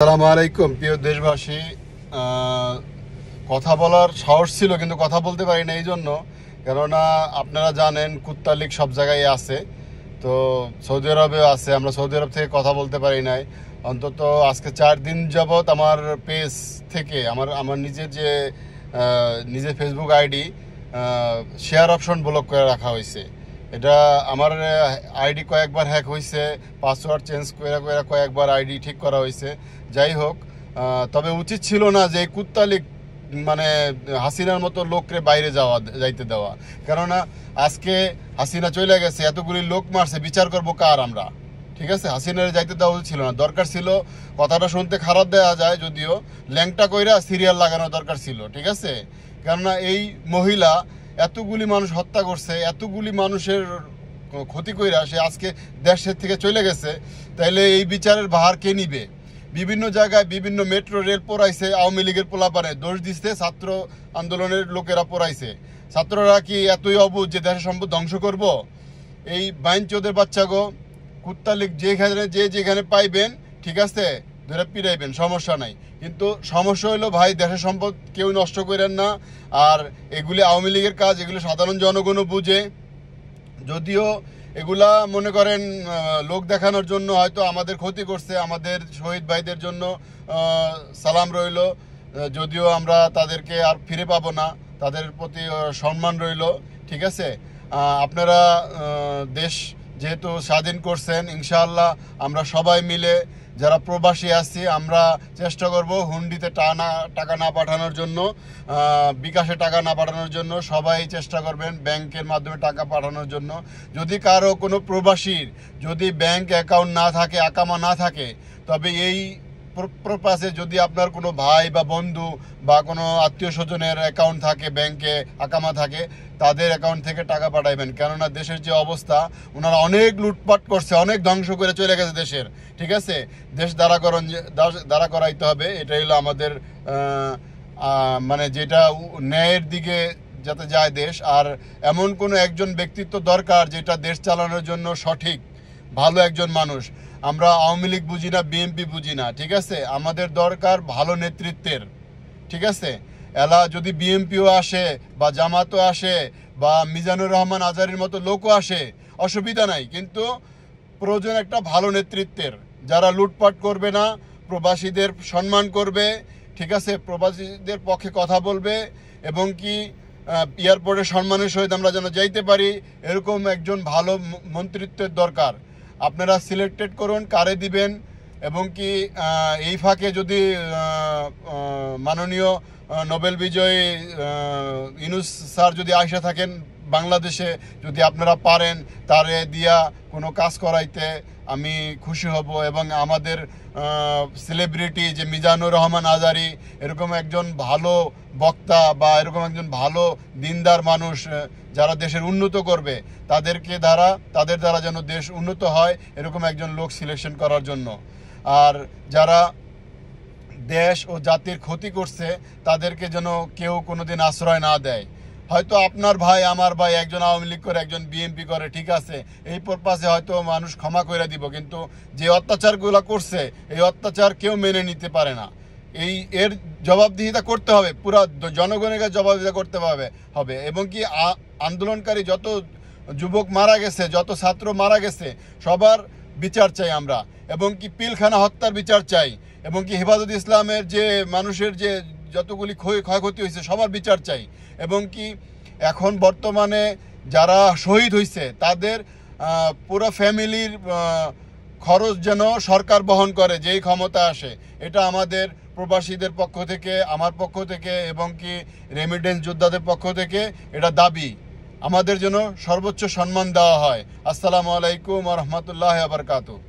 আসসালামু আলাইকুম প্রিয় দেশবাসী। কথা বলার সাহস ছিল কিন্তু কথা বলতে পারি না এই জন্য, কেননা আপনারা জানেন কুত্তা লীগ সব জায়গায় আছে, তো সৌদি আরবেও আছে। আমরা সৌদি আরব থেকে কথা বলতে পারি নাই। অন্তত আজকে 4 দিন যাবৎ আমার পেজ থেকে আমার আমার নিজের Facebook ID share option block করে রাখা হয়েছে। এটা আমার আইডি কয়েকবার হ্যাক হয়েছে, পাসওয়ার্ড চেঞ্জ করে করে কয়েকবার আইডি ঠিক করা হয়েছে। যাই হোক, তবে উচিত ছিল না যে এই কুত্তা লীগ মানে হাসিনার মতো লোককে বাইরে যাইতে দেওয়া। কেননা আজকে হাসিনা চলে গেছে, এতগুলি লোক মারছে, বিচার করবো কার আমরা? ঠিক আছে, হাসিনার যাইতে দেওয়া উচিত ছিল না। দরকার ছিল, কথাটা শুনতে খারাপ দেওয়া যায় যদিও, ল্যাংটা কইরা সিরিয়াল লাগানো দরকার ছিল। ঠিক আছে, কেননা এই মহিলা এতগুলি মানুষ হত্যা করছে, এতগুলি মানুষের ক্ষতি কইরা সে আজকে দেশের থেকে চলে গেছে, তাইলে এই বিচারের ভার কে নিবে? বিভিন্ন জায়গায় বিভিন্ন মেট্রো রেল পোড়াইছে, আওয়ামী লীগের পোলাপানে দোষ দিচ্ছে, ছাত্র আন্দোলনের লোকেরা পোড়াইছে। ছাত্ররা কি এতই অবুঝ যে দেশের সম্পদ ধ্বংস করব? এই বাইন চোদের বাচ্চাগো, কুত্তা লীগ যেখানে পাইবেন, ঠিক আছে, ধরে পিড়াইবেন, সমস্যা নাই। কিন্তু সমস্যা হইলো ভাই, দেশের সম্পদ কেউ নষ্ট করেন না। আর এগুলি আওয়ামী লীগের কাজ, এগুলো সাধারণ জনগণও বুঝে। যদিও এগুলা মনে করেন লোক দেখানোর জন্য হয়তো আমাদের ক্ষতি করছে, আমাদের শহীদ ভাইদের জন্য সালাম রইল। যদিও আমরা তাদেরকে আর ফিরে পাবো না, তাদের প্রতি সম্মান রইল। ঠিক আছে, আপনারা দেশ যেহেতু স্বাধীন করছেন, ইনশাআল্লাহ আমরা সবাই মিলে যারা প্রবাসী আছি আমরা চেষ্টা করব হুন্ডিতে টাকা না পাঠানোর জন্য, বিকাশে টাকা না পাঠানোর জন্য। সবাই চেষ্টা করবেন ব্যাংকের মাধ্যমে টাকা পাঠানোর জন্য। যদি কারো কোনো প্রবাসীর যদি ব্যাংক অ্যাকাউন্ট না থাকে, আকামা না থাকে, তবে এই প্রপাসে যদি আপনার কোনো ভাই বা বন্ধু বা কোনো আত্মীয় স্বজনের অ্যাকাউন্ট থাকে, ব্যাংকে আকামা থাকে, তাদের অ্যাকাউন্ট থেকে টাকা পাঠাইবেন। কেননা দেশের যে অবস্থা, ওনারা অনেক লুটপাট করছে, অনেক ধ্বংস করে চলে গেছে দেশের। ঠিক আছে, দেশ দাঁড়া করাইতে হবে। এটাই হলো আমাদের মানে যেটা ন্যায়ের দিকে যাতে যায় দেশ। আর এমন কোনো একজন ব্যক্তিত্ব দরকার যেটা দেশ চালানোর জন্য সঠিক, ভালো একজন মানুষ। আমরা আওয়ামী লীগ বুঝি না, বিএনপি বুঝি না। ঠিক আছে, আমাদের দরকার ভালো নেতৃত্বের। ঠিক আছে, এলা যদি বিএনপিও আসে বা জামাতও আসে বা মিজানুর রহমান আজারির মতো লোকও আসে, অসুবিধা নাই, কিন্তু প্রয়োজন একটা ভালো নেতৃত্বের, যারা লুটপাট করবে না, প্রবাসীদের সম্মান করবে। ঠিক আছে, প্রবাসীদের পক্ষে কথা বলবে, এবং কি এয়ারপোর্টে সম্মানের সহিত আমরা যেন যাইতে পারি, এরকম একজন ভালো মন্ত্রিত্বের দরকার। আপনারা সিলেক্টেড করুন কারে দিবেন। এবং কি এই ফাঁকে যদি মাননীয় নোবেল বিজয়ী ইউনূস স্যার যদি আইসা থাকেন বাংলাদেশে, যদি আপনারা পারেন তারে দিয়া কোনো কাজ করাইতে, আমি খুশি হব। এবং আমাদের সেলিব্রিটি যে মিজানুর রহমান আজারি, এরকম একজন ভালো বক্তা বা এরকম একজন ভালো দিনদার মানুষ যারা দেশের উন্নত করবে, তাদের দ্বারা যেন দেশ উন্নত হয়, এরকম একজন লোক সিলেকশন করার জন্য। আর যারা দেশ ও জাতির ক্ষতি করছে, তাদেরকে যেন কেউ কোনোদিন আশ্রয় না দেয়। হয়তো আপনার ভাই, আমার ভাই, একজন আওয়ামী লীগ করে, একজন বিএনপি করে, ঠিক আছে, এই পারপাসে হয়তো মানুষ ক্ষমা করে দিব, কিন্তু যে অত্যাচারগুলো করছে, এই অত্যাচার কেউ মেনে নিতে পারে না। এর জবাবদিহিতা করতে হবে, পুরা জনগণের কাছে জবাবদিহিতা করতে হবে। এবং কি আন্দোলনকারী যত যুবক মারা গেছে, যত ছাত্র মারা গেছে, সবার বিচার চাই আমরা। এবং কি পিলখানা হত্যার বিচার চাই। এবং কি হেফাজত ইসলামের যে মানুষের যে যতগুলি ক্ষয়ক্ষতি হয়েছে, সবার বিচার চাই। এবং কি এখন বর্তমানে যারা শহীদ হয়েছে, তাদের পুরো ফ্যামিলির খরচ যেন সরকার বহন করে, যেই ক্ষমতা আসে। এটা আমাদের প্রবাসীদের পক্ষ থেকে, আমার পক্ষ থেকে, এবং কি রেমিটেন্স যোদ্ধাদের পক্ষ থেকে এটা দাবি, আমাদের যেন সর্বোচ্চ সম্মান দেওয়া হয়। আসসালামু আলাইকুম ওয়া রাহমাতুল্লাহি ওয়া বারাকাতুহু।